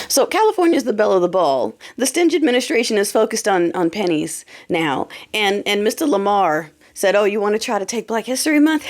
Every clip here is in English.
So California is the belle of the ball. The Stinge administration is focused on pennies now. And Mr. Lamar said, oh, you want to try to take Black History Month?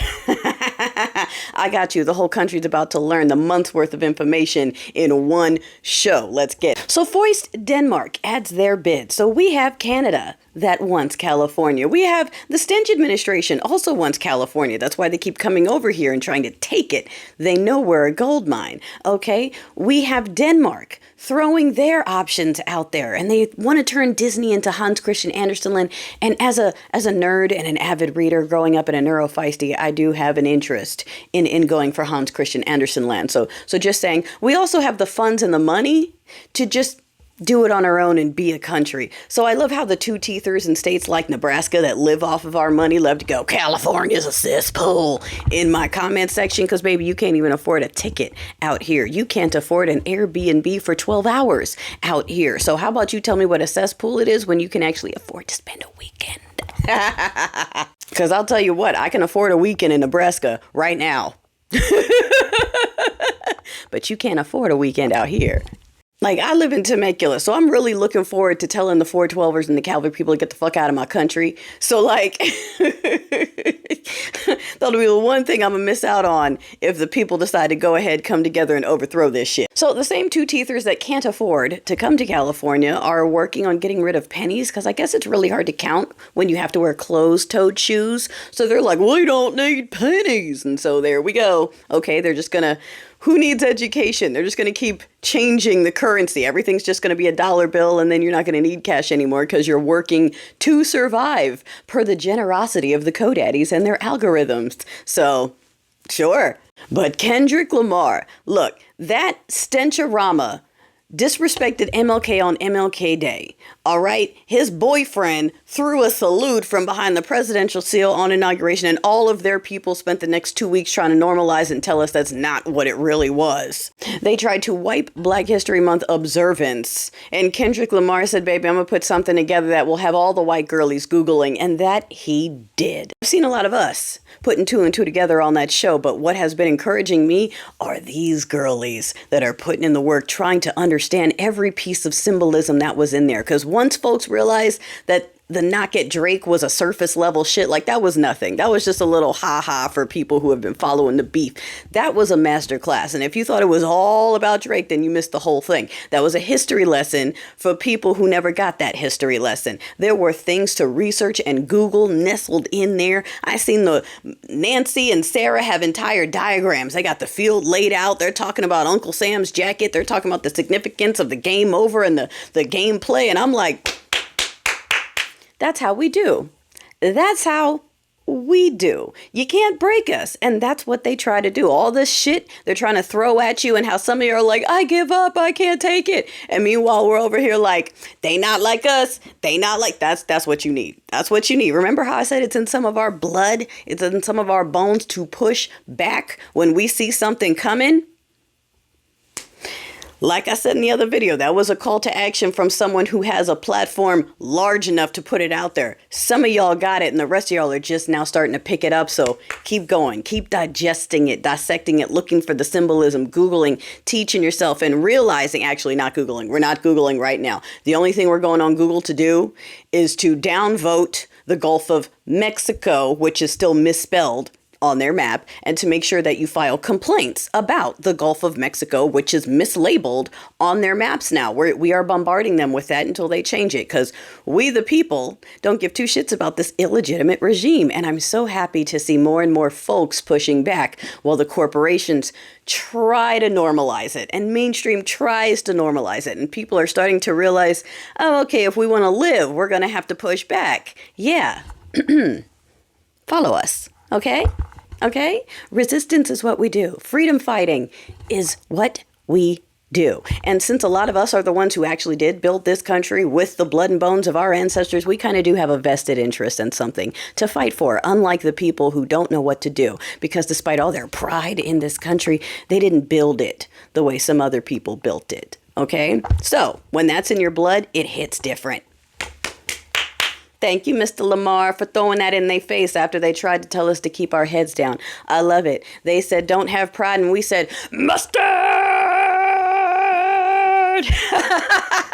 I got you. The whole country's about to learn the month's worth of information in one show. Let's get it. So Foist Denmark adds their bid. So we have Canada that wants California. We have the Stinge administration also wants California. That's why they keep coming over here and trying to take it. They know we're a gold mine. Okay. We have Denmark throwing their options out there, and they want to turn Disney into Hans Christian Andersen land. And as a nerd and an avid reader growing up in a neurofeisty, I do have an interest in going for Hans Christian Andersen land. So just saying, we also have the funds and the money to just do it on our own and be a country. So I love how the two-teethers in states like Nebraska that live off of our money love to go, California's a cesspool in my comment section, because baby, you can't even afford a ticket out here. You can't afford an Airbnb for 12 hours out here. So how about you tell me what a cesspool it is when you can actually afford to spend a weekend? Because I'll tell you what, I can afford a weekend in Nebraska right now. But you can't afford a weekend out here. Like, I live in Temecula, so I'm really looking forward to telling the 412ers and the Calvary people to get the fuck out of my country. So, like, that'll be the one thing I'm going to miss out on if the people decide to go ahead, come together, and overthrow this shit. So, the same two-teethers that can't afford to come to California are working on getting rid of pennies, because I guess it's really hard to count when you have to wear closed-toed shoes. So, they're like, we don't need pennies. And so, there we go. Okay, they're just going to... Who needs education? They're just going to keep changing the currency. Everything's just going to be a dollar bill, and then you're not going to need cash anymore because you're working to survive per the generosity of the Codaddies and their algorithms. So, sure. But Kendrick Lamar, look, that stenchorama disrespected MLK on MLK Day. All right. His boyfriend threw a salute from behind the presidential seal on inauguration, and all of their people spent the next 2 weeks trying to normalize and tell us that's not what it really was. They tried to wipe Black History Month observance, and Kendrick Lamar said, baby, I'm going to put something together that will have all the white girlies Googling, and that he did. I've seen a lot of us putting two and two together on that show, but what has been encouraging me are these girlies that are putting in the work, trying to understand every piece of symbolism that was in there. Because once folks realize that the knock at Drake was a surface level shit, like that was nothing. That was just a little ha-ha for people who have been following the beef. That was a masterclass. And if you thought it was all about Drake, then you missed the whole thing. That was a history lesson for people who never got that history lesson. There were things to research and Google nestled in there. I seen the Nancy and Sarah have entire diagrams. They got the field laid out. They're talking about Uncle Sam's jacket. They're talking about the significance of the game over and the gameplay. And I'm like, that's how we do. That's how we do. You can't break us. And that's what they try to do. All this shit they're trying to throw at you, and how some of you are like, I give up. I can't take it. And meanwhile, we're over here like, they not like us. They not like, that's what you need. That's what you need. Remember how I said it's in some of our blood? It's in some of our bones to push back when we see something coming. Like I said in the other video, that was a call to action from someone who has a platform large enough to put it out there. Some of y'all got it, and the rest of y'all are just now starting to pick it up. So keep going, keep digesting it, dissecting it, looking for the symbolism, Googling, teaching yourself, and realizing, actually not Googling. We're not Googling right now. The only thing we're going on Google to do is to downvote the Gulf of Mexico, which is still misspelled on their map, and to make sure that you file complaints about the Gulf of Mexico, which is mislabeled on their maps now. We are bombarding them with that until they change it, because we, the people, don't give two shits about this illegitimate regime. And I'm so happy to see more and more folks pushing back while the corporations try to normalize it and mainstream tries to normalize it. And people are starting to realize, oh, okay, if we want to live, we're going to have to push back. Yeah. Follow us. Okay? Okay? Resistance is what we do. Freedom fighting is what we do. And since a lot of us are the ones who actually did build this country with the blood and bones of our ancestors, we kind of do have a vested interest in something to fight for, unlike the people who don't know what to do. Because despite all their pride in this country, they didn't build it the way some other people built it. Okay? So, when that's in your blood, it hits different. Thank you, Mr. Lamar, for throwing that in their face after they tried to tell us to keep our heads down. I love it. They said, don't have pride, and we said, mustard! Lord.